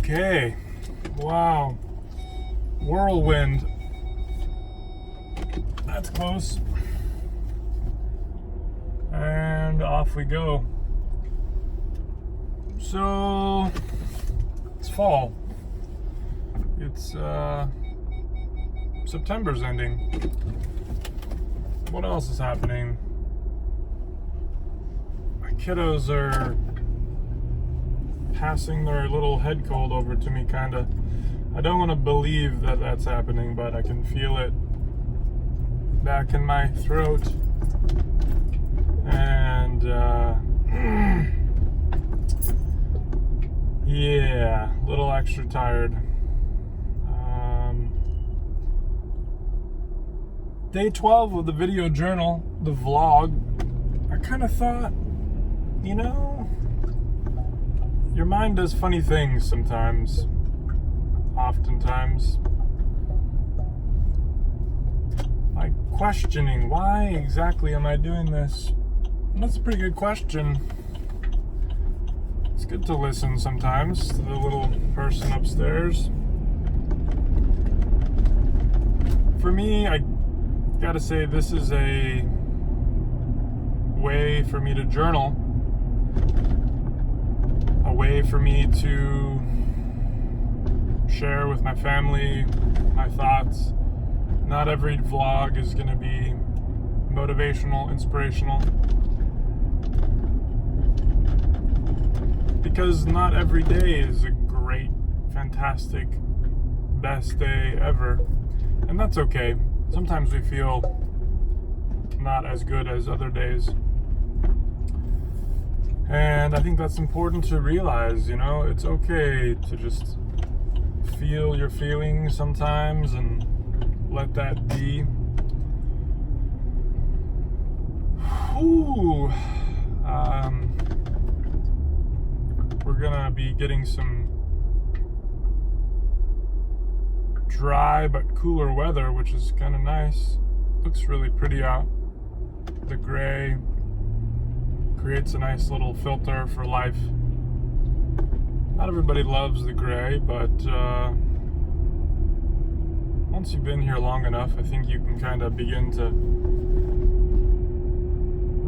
Okay. Wow. Whirlwind. That's close. And off we go. So, it's fall. It's, September's ending. What else is happening? My kiddos are passing their little head cold over to me, kinda. I don't want to believe that that's happening, but I can feel it back in my throat. And, yeah, a little extra tired. Day 12 of the video journal, the vlog. I kind of thought, you know, your mind does funny things sometimes, oftentimes. Like questioning, why exactly am I doing this? And that's a pretty good question. It's good to listen sometimes to the little person upstairs. For me, I gotta say, this is a way for me to journal, a way for me to share with my family my thoughts. Not every vlog is gonna be motivational, inspirational, because not every day is a great, fantastic, best day ever, and that's okay. Sometimes we feel not as good as other days. And I think that's important to realize, you know, it's okay to just feel your feelings sometimes and let that be. Whew. We're gonna be getting some dry but cooler weather, which is kind of nice. Looks really pretty out. The gray creates a nice little filter for life. Not everybody loves the gray, but once you've been here long enough, I think you can kind of begin to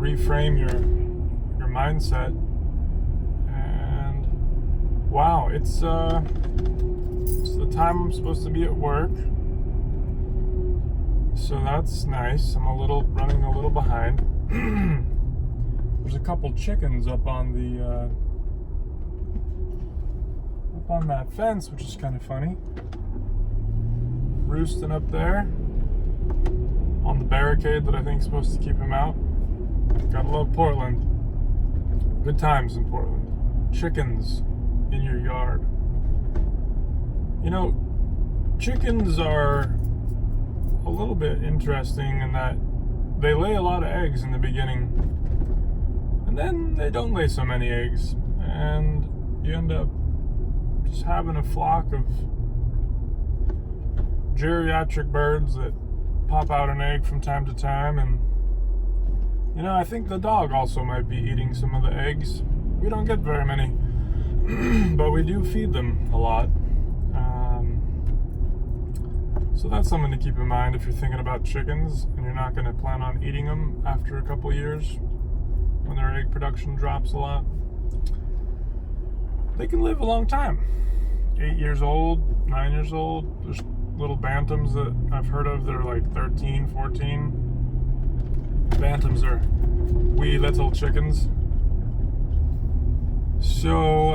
reframe your mindset. And wow, it's the time I'm supposed to be at work, so that's nice. I'm running a little behind. There's a couple chickens up on that fence, which is kind of funny, roosting up there on the barricade that I think is supposed to keep them out. Gotta love Portland. Good times in Portland. Chickens in your yard. You know, chickens are a little bit interesting in that they lay a lot of eggs in the beginning, and then they don't lay so many eggs, and you end up just having a flock of geriatric birds that pop out an egg from time to time. And, you know, I think the dog also might be eating some of the eggs. We don't get very many, but we do feed them a lot. So that's something to keep in mind if you're thinking about chickens and you're not going to plan on eating them after a couple years when their egg production drops a lot. They can live a long time. 8 years old, 9 years old. There's little bantams that I've heard of that are like 13, 14. Bantams are wee little chickens. So,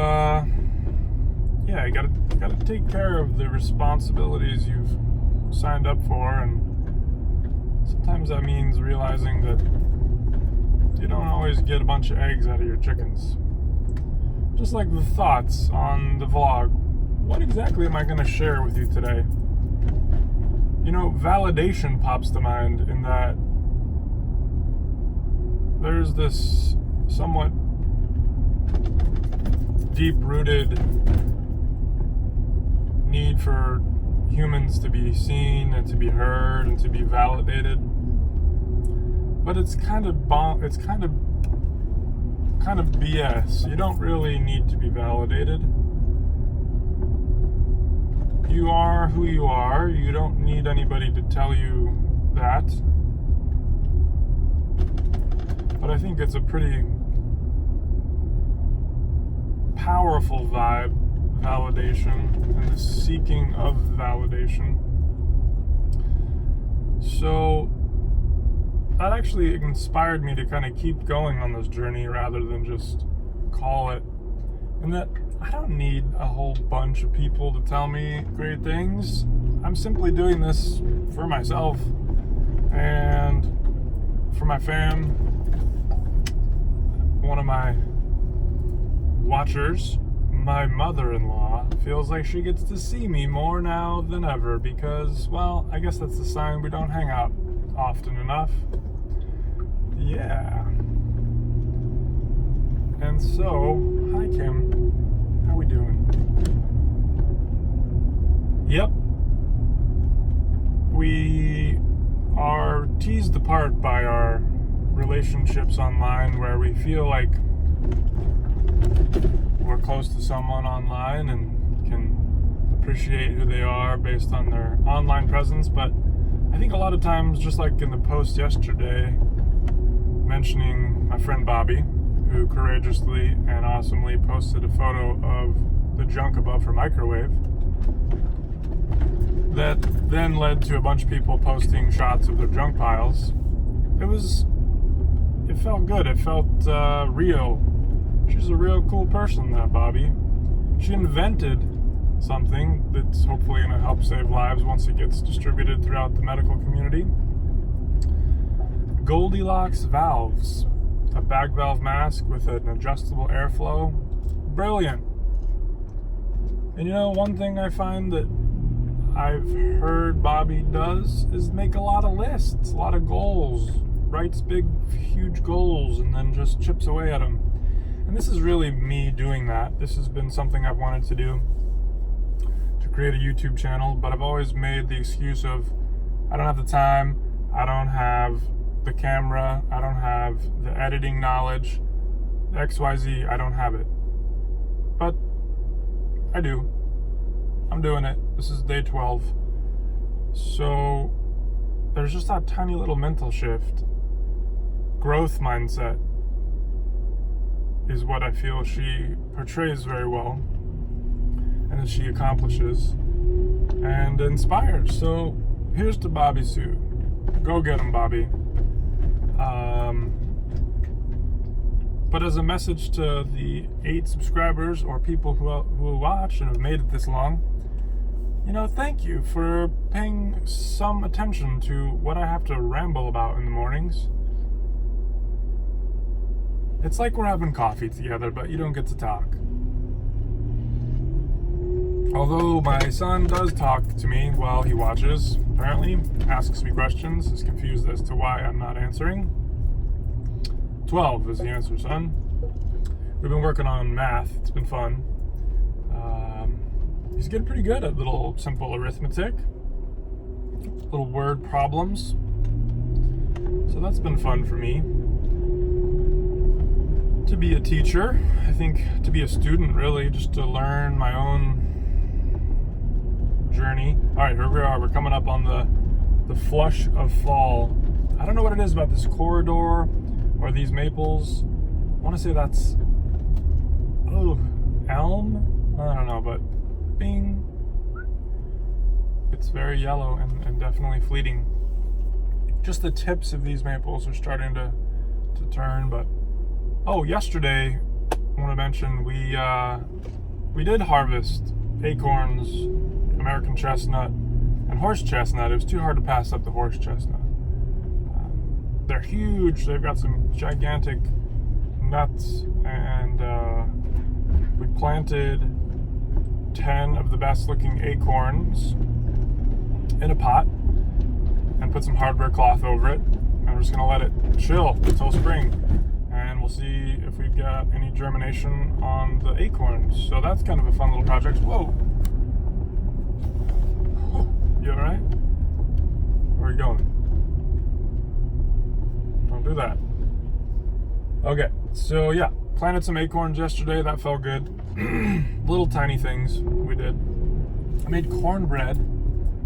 yeah, you gotta take care of the responsibilities you've signed up for, and sometimes that means realizing that you don't always get a bunch of eggs out of your chickens. Just like the thoughts on the vlog. What exactly am I going to share with you today? You know, validation pops to mind in that there's this somewhat deep-rooted need for humans to be seen and to be heard and to be validated, but it's kind of BS. You don't really need to be validated. You are who you are. You don't need anybody to tell you that. But I think it's a pretty powerful validation, and the seeking of validation. So that actually inspired me to kind of keep going on this journey rather than just call it. And that I don't need a whole bunch of people to tell me great things. I'm simply doing this for myself and for my fam. One of my watchers, my mother-in-law, feels like she gets to see me more now than ever because, well, I guess that's the sign we don't hang out often enough. Yeah. And so, hi Kim, how we doing? Yep. We are teased apart by our relationships online where we feel like we're close to someone online and can appreciate who they are based on their online presence, but I think a lot of times, just like in the post yesterday mentioning my friend Bobby, who courageously and awesomely posted a photo of the junk above her microwave, that then led to a bunch of people posting shots of their junk piles. It felt good. It felt real. She's a real cool person, that Bobby. She invented something that's hopefully going to help save lives once it gets distributed throughout the medical community. Goldilocks valves. A bag valve mask with an adjustable airflow. Brilliant. And you know, one thing I find that I've heard Bobby does is make a lot of lists, a lot of goals. Writes big, huge goals and then just chips away at them. And this is really me doing that. This has been something I've wanted to do, to create a YouTube channel, but I've always made the excuse of I don't have the time, I don't have the camera, I don't have the editing knowledge, XYZ, I don't have it. But I do. I'm doing it. This is day 12. So there's just that tiny little mental shift. Growth mindset is what I feel she portrays very well and that she accomplishes and inspires. So here's to Bobby Sue. Go get him, Bobby. But as a message to the 8 subscribers or people who watch and have made it this long, you know, thank you for paying some attention to what I have to ramble about in the mornings. It's like we're having coffee together, but you don't get to talk. Although my son does talk to me while he watches, apparently, asks me questions, is confused as to why I'm not answering. 12 is the answer, son. We've been working on math. It's been fun. He's getting pretty good at little simple arithmetic, little word problems. So that's been fun for me. To be a teacher, I think to be a student, really, just to learn my own journey. All right, here we are. We're coming up on the flush of fall. I don't know what it is about this corridor or these maples. I want to say that's elm. I don't know, but bing. It's very yellow and definitely fleeting. Just the tips of these maples are starting to turn. But yesterday, I want to mention we did harvest acorns, American chestnut, and horse chestnut. It was too hard to pass up the horse chestnut. They're huge. They've got some gigantic nuts, and we planted 10 of the best looking acorns in a pot and put some hardware cloth over it, and we're just gonna let it chill until spring, and we'll see if we've got any germination on the acorns. So that's kind of a fun little project. Whoa, you all right? Where are you going? Don't do that. Okay, so yeah, planted some acorns yesterday. That felt good. Little tiny things we did. I made cornbread.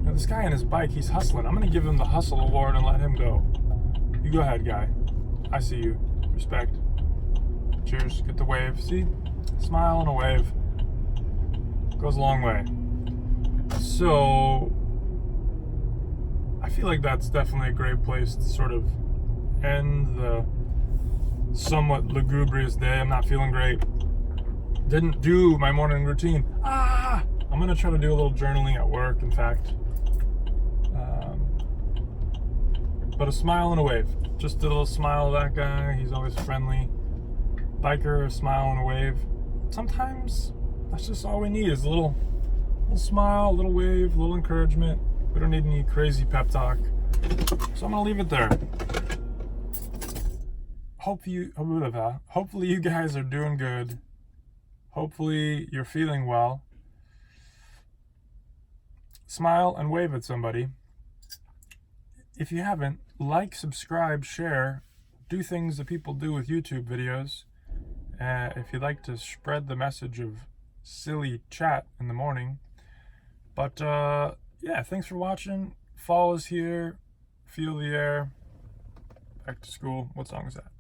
Now, this guy on his bike, he's hustling. I'm gonna give him the hustle award and let him go. You go ahead, guy. I see you. Respect. Cheers. Get the wave. See? Smile and a wave. Goes a long way. So, I feel like that's definitely a great place to sort of end the somewhat lugubrious day. I'm not feeling great. Didn't do my morning routine. I'm gonna try to do a little journaling at work, in fact. But a smile and a wave. Just a little smile at that guy. He's always friendly. Biker, a smile and a wave. Sometimes that's just all we need is a little smile, a little wave, a little encouragement. We don't need any crazy pep talk. So I'm gonna leave it there. Hopefully you guys are doing good. Hopefully you're feeling well. Smile and wave at somebody. If you haven't, like, subscribe, share, do things that people do with YouTube videos. If you'd like to spread the message of silly chat in the morning. But yeah, thanks for watching. Fall is here. Feel the air. Back to school. What song is that?